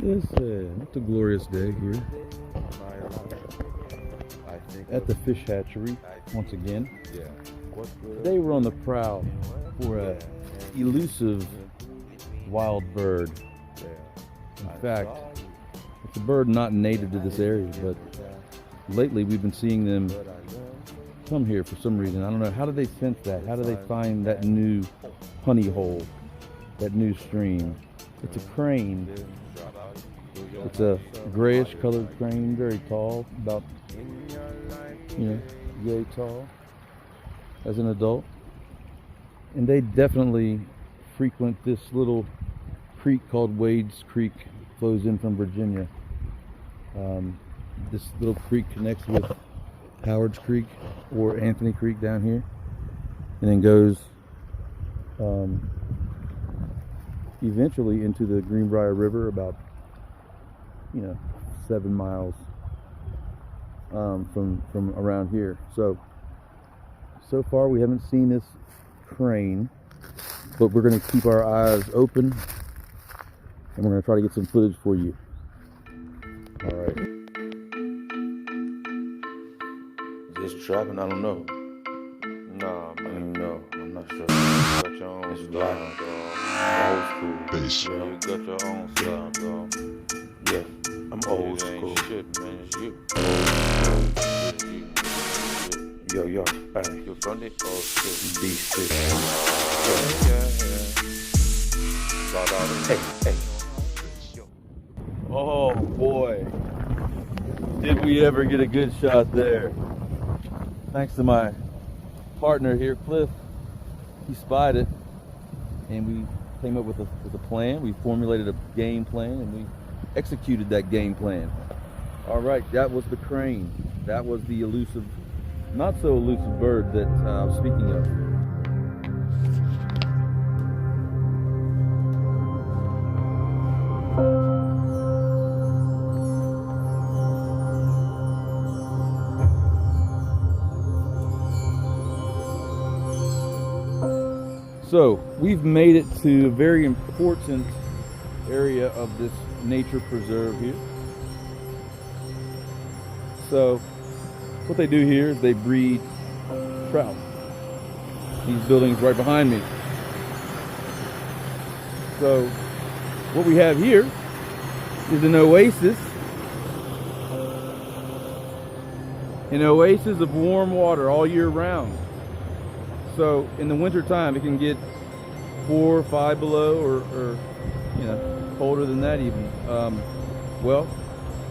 It's a glorious day here at the fish hatchery once again. Today we're on the prowl for a elusive wild bird. In fact, it's a bird not native to this area, but lately we've been seeing them come here for some reason. I don't know. How do they sense that? How do they find that new honey hole, that new stream? It's a crane. It's a grayish colored crane, very tall, about, yay tall as an adult. And they definitely frequent this little creek called Wade's Creek, flows in from Virginia. This little creek connects with Howard's Creek or Anthony Creek down here, and then goes eventually into the Greenbrier River about 7 miles from around here. So far we haven't seen this crane, but we're going to keep our eyes open and we're going to try to get some footage for you. All right. Just trapping? I don't know. Nah, man, no, I'm not sure. You got your own style, dog. Old school. Bass. Yeah, you got your own style, dog. Yeah, I'm old school. Shit, man, it's you. Yo, hey. You from the old shit. B6. Yeah. Hey. Oh boy, did we ever get a good shot there. Thanks to my partner here, Cliff. He spied it and we came up with a plan. We formulated a game plan and we executed that game plan. All right, that was the crane. That was the elusive, not so elusive bird that I was speaking of. So we've made it to a very important area of this nature preserve here. So what they do here is they breed trout. These buildings right behind me. So what we have here is an oasis of warm water all year round. So in the winter time, it can get 4 or 5 below, or colder than that even. Well,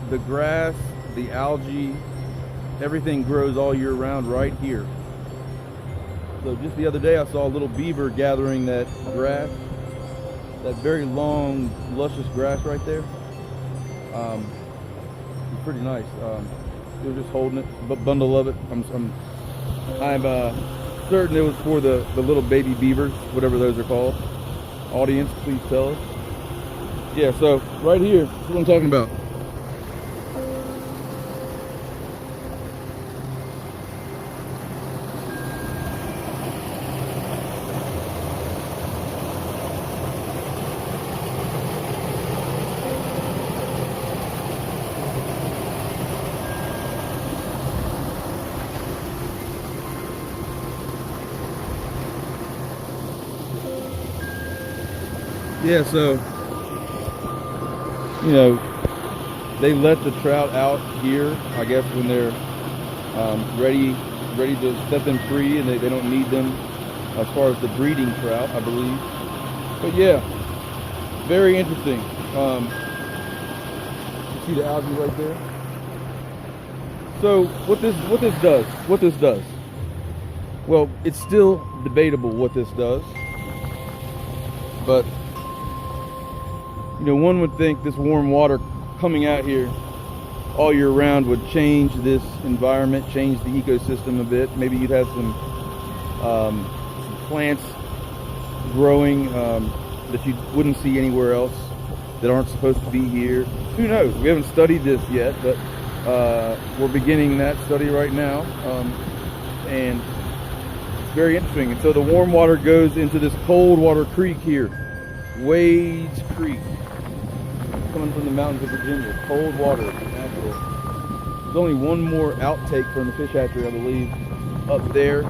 the grass, the algae, everything grows all year round right here. So just the other day, I saw a little beaver gathering that grass, that very long, luscious grass right there. It's pretty nice. They were just holding it, a bundle of it. I'm certain it was for the little baby beavers, whatever those are called. Audience, please tell us. Yeah, so right here, that's what I'm talking about. Yeah, so they let the trout out here, I guess, when they're ready to set them free, and they don't need them as far as the breeding trout, I believe. But yeah, very interesting. You see the algae right there? So what this does, well, it's still debatable what this does, but one would think this warm water coming out here all year round would change this environment, change the ecosystem a bit. Maybe you'd have some plants growing that you wouldn't see anywhere else, that aren't supposed to be here. Who knows? We haven't studied this yet, but we're beginning that study right now, and it's very interesting. And so the warm water goes into this cold water creek here, Wade's Creek. coming from the mountains of Virginia. Cold water, natural. There's only one more outtake from the fish hatchery, I believe, up there,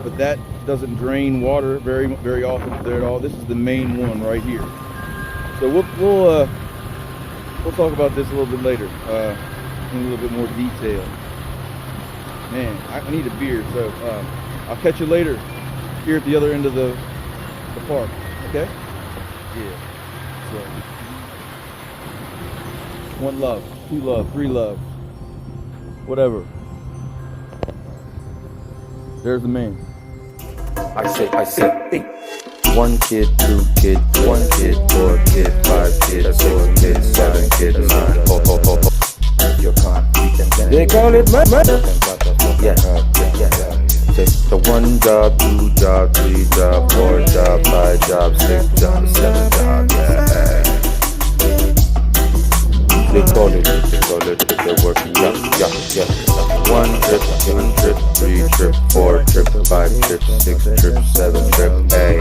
but that doesn't drain water very often there at all. This is the main one right here. So we'll talk about this a little bit later in a little bit more detail. Man, I need a beer, so I'll catch you later here at the other end of the park. Okay? Yeah. So, one love, two love, three love, whatever. There's the man. I say, hey. 1 kid, 2 kid, 1 kid, 4 kid, 5 kid, 4 kid, 7 kid, 9. Ho ho ho ho. Your confidence. They call it murder. Yeah. The 1 job, 2 job, 3 job, 4 job, 5 job, 6 job, 7 job. Yeah. They call it, they're working. Yeah. 1 trip, 2 trip, 3 trip, 4 trip, 5 trip, 6 trip, 7 trip, hey.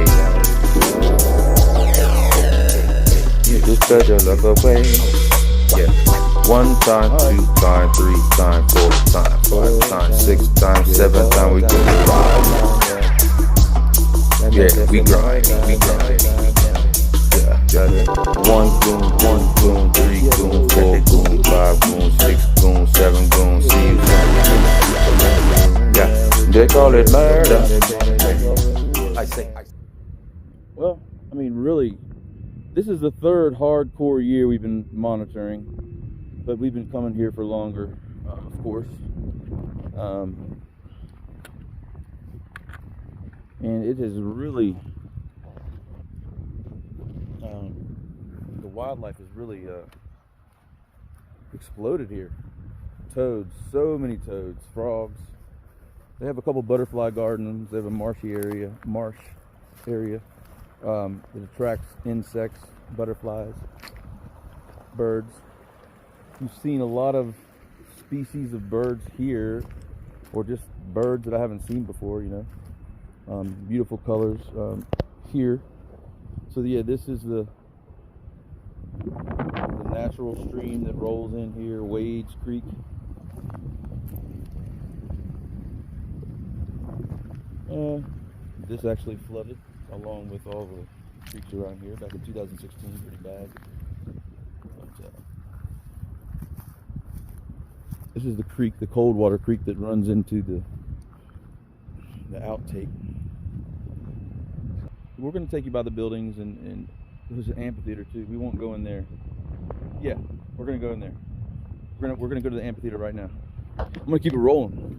You just better look away. Yeah. 1 time, 2 time, 3 time, 4 time, 5 time, 6 time, 7 time, we go grind. Yeah, we grind. Yeah. 1 goon, 3 goon, 4 goon, 5 goon, 6 goon, 7 goon, see you soon. Yeah, they call it murder. I say. Well, I mean, really, this is the 3rd hardcore year we've been monitoring, but we've been coming here for longer, of course. And it has really, the wildlife has really exploded here. Toads, so many toads, frogs. They have a couple butterfly gardens. They have a marsh area that attracts insects, butterflies, birds. You've seen a lot of species of birds here, or just birds that I haven't seen before, you know. Beautiful colors here. So yeah, this is the natural stream that rolls in here, Wades Creek. This actually flooded along with all the creeks around here back in 2016, pretty bad. But, this is the creek, the cold water creek that runs into the outtake. We're going to take you by the buildings, and there's an amphitheater too. We won't go in there. Yeah, we're going to go in there. We're going to go to the amphitheater right now. I'm going to keep it rolling.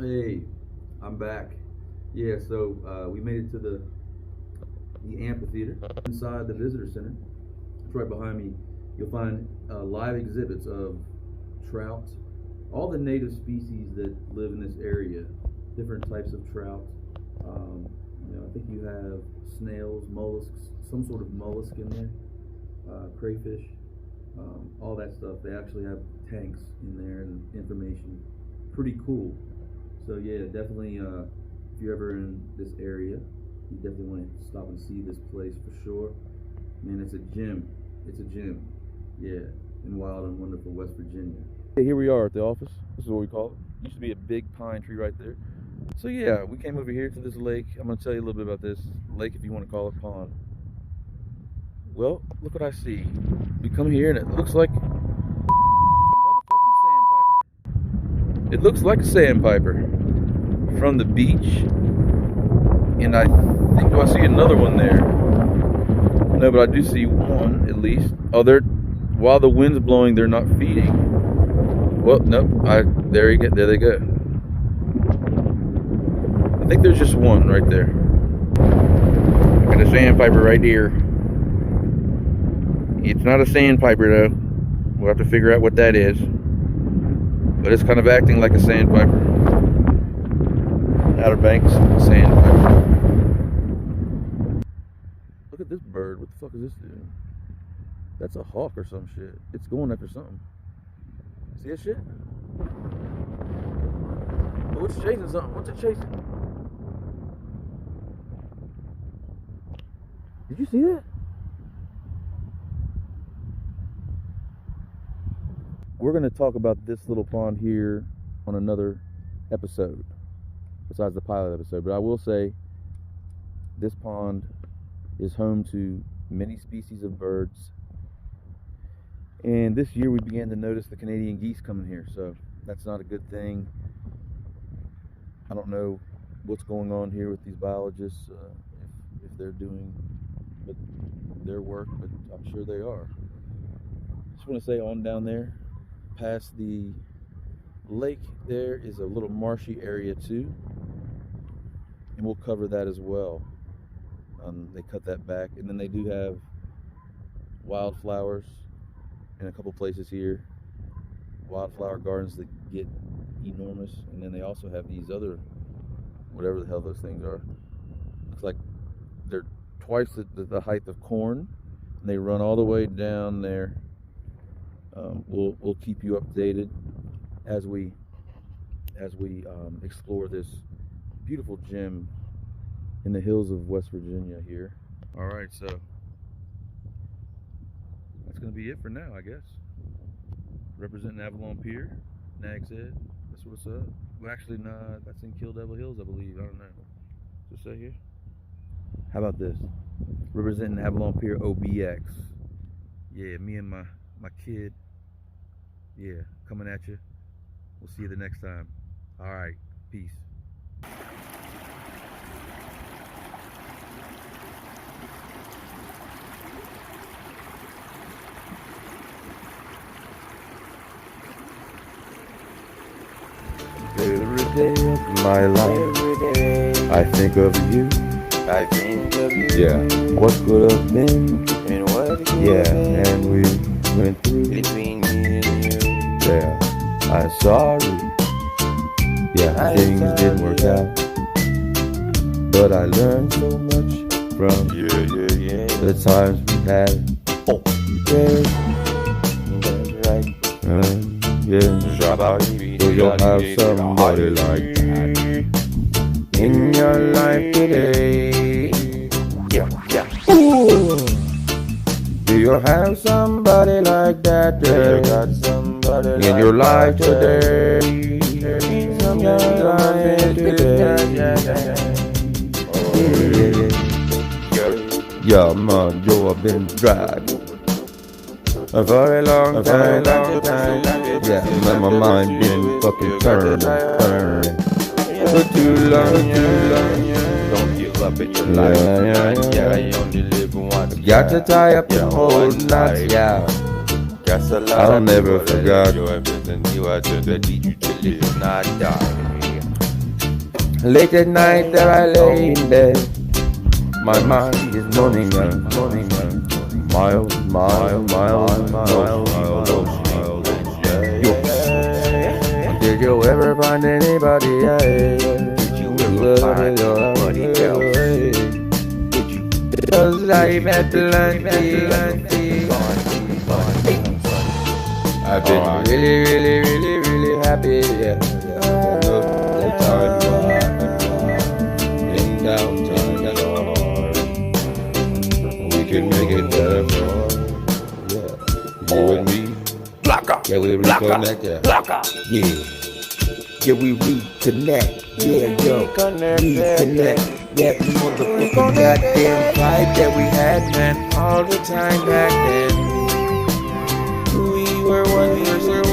Hey, I'm back. Yeah, so we made it to the amphitheater inside the visitor center. It's right behind me. You'll find live exhibits of trout, all the native species that live in this area, different types of trout. You know, I think you have snails, mollusks, some sort of mollusk in there, crayfish, all that stuff. They actually have tanks in there and information. Pretty cool. So yeah, definitely if you're ever in this area, you definitely want to stop and see this place for sure. Man, it's a gem. It's a gem. Yeah, in wild and wonderful West Virginia. Okay, here we are at the office. This is what we call it. Used to be a big pine tree right there. So yeah, we came over here to this lake. I'm going to tell you a little bit about this lake, if you want to call it pond. Well, look what I see. We come here and it looks like a motherfucking sandpiper. It looks like a sandpiper from the beach. And I think, do I see another one there? No, but I do see one at least. Oh, while the wind's blowing, they're not feeding. Well, nope. There they go. I think there's just one right there. Got a sandpiper right here. It's not a sandpiper though. We'll have to figure out what that is. But it's kind of acting like a sandpiper. Outer Banks sandpiper. Look at this bird. What the fuck is this doing? That's a hawk or some shit. It's going after something. See that shit? Oh, it's chasing something. What's it chasing? Did you see that? We're going to talk about this little pond here on another episode, besides the pilot episode. But I will say this pond is home to many species of birds. And this year we began to notice the Canadian geese coming here, so that's not a good thing. I don't know what's going on here with these biologists, if they're doing their work, but I'm sure they are. Just want to say on down there, past the lake, there is a little marshy area too, and we'll cover that as well. They cut that back, and then they do have wildflowers in a couple places here, wildflower gardens that get enormous, and then they also have these other, whatever the hell those things are. Looks like they're twice the height of corn, and they run all the way down there. We'll keep you updated as we explore this beautiful gem in the hills of West Virginia here. All right, so that's gonna be it for now, I guess. Representing Avalon Pier, Nag's Head. That's what's up. Well, actually, nah, that's in Kill Devil Hills, I believe. I don't know. Just say here. How about this? Representing Avalon Pier, OBX. Yeah, me and my kid. Yeah, coming at you. We'll see you the next time. All right, peace. Every day of my life, I think of you. I think of you. Yeah, what could have been? And what could Yeah, have been and we went through. between me and you. Yeah, I'm sorry. Yeah, things didn't work out, but I learned so much from Yeah. the times we had. Oh, yeah, That's right. yeah. Drop out your feet. So you'll have somebody like that in your life today. Yeah. Ooh. Do you have somebody like that You got somebody in your life that. today? In your life today. Yeah, man, Joe, I've been driving a very long time. Yeah, my mind been fucking turning. For too long. Don't give up in your Yeah, life. yeah. You only live once. Got to tie up the whole knots, yeah. Got a lot I'll of never people that forget. enjoy everything you are to that teach you to live, not die. Late at night there I lay in bed. My mind is moaning, miles. Did you ever find anybody else? Did you ever find anybody else? Cause life at plenty. I've been really happy, yeah. The time in downtown, we can make it better for you and me. Yeah, we reconnect, yeah. Yeah, we reconnect. Yeah, yo, reconnect. That motherfucking goddamn fight that we had, man, all the time back then. We were one person.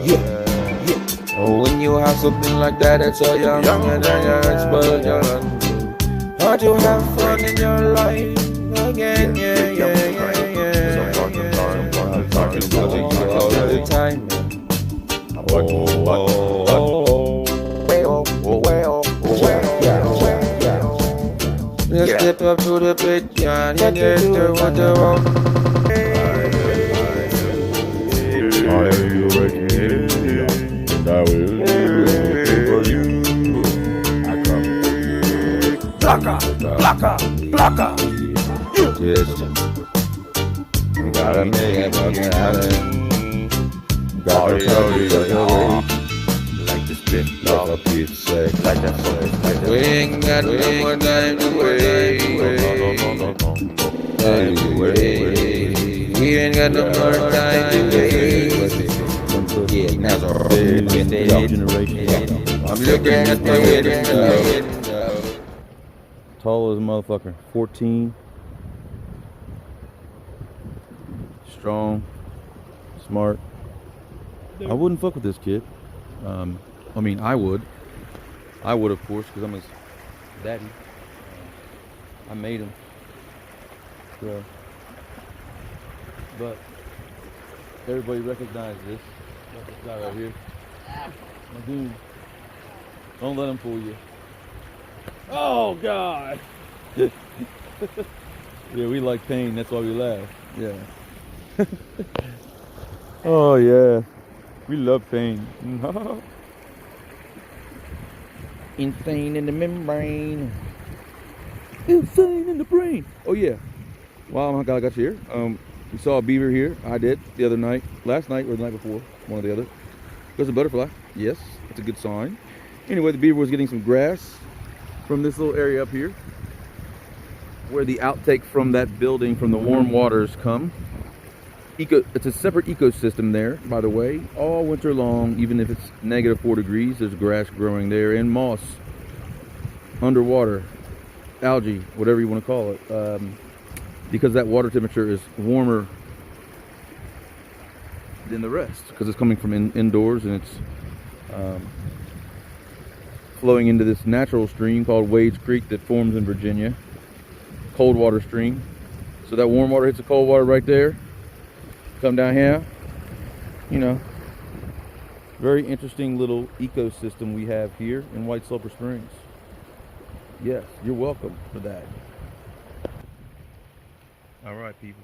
Yeah. Oh, when you have something like that, it's so young and spoiled. Hard to have fun in your life again, yeah. I'm talking about you all the time, man. Let's step up to the plate, John, and get to what the wrong. I am your and I will do for you. I come Blocka. Yes. Got a million fucking island. Got a story like the spit like a pizza, like that fucking. We ain't got no more time to wait. We ain't got no more time to wait. Yeah, now I'm looking at the window. Tall as a motherfucker. 14. Strong. Smart. I wouldn't fuck with this kid. I mean, I would. I would, of course, because I'm his daddy. I made him. So. But everybody recognizes this. Got this guy right here. My dude. Don't let him fool you. Oh, God! Yeah, we like pain. That's why we laugh. Yeah. Oh, yeah. We love pain. Insane in the membrane. Insane in the brain. Oh, yeah. Wow, my God, I got you here. We saw a beaver here. I did the other night. Last night or the night before. One or the other. There's a butterfly. Yes, that's a good sign. Anyway, the beaver was getting some grass from this little area up here where the outtake from that building from the warm waters come. It's a separate ecosystem there, by the way. All winter long, even if it's -4 degrees, there's grass growing there and moss underwater, algae, whatever you want to call it, because that water temperature is warmer than the rest because it's coming from indoors and it's flowing into this natural stream called Wades Creek that forms in Virginia. Cold water stream. So that warm water hits the cold water right there. Come down here. You know, very interesting little ecosystem we have here in White Sulphur Springs. Yes, you're welcome for that. All right, people.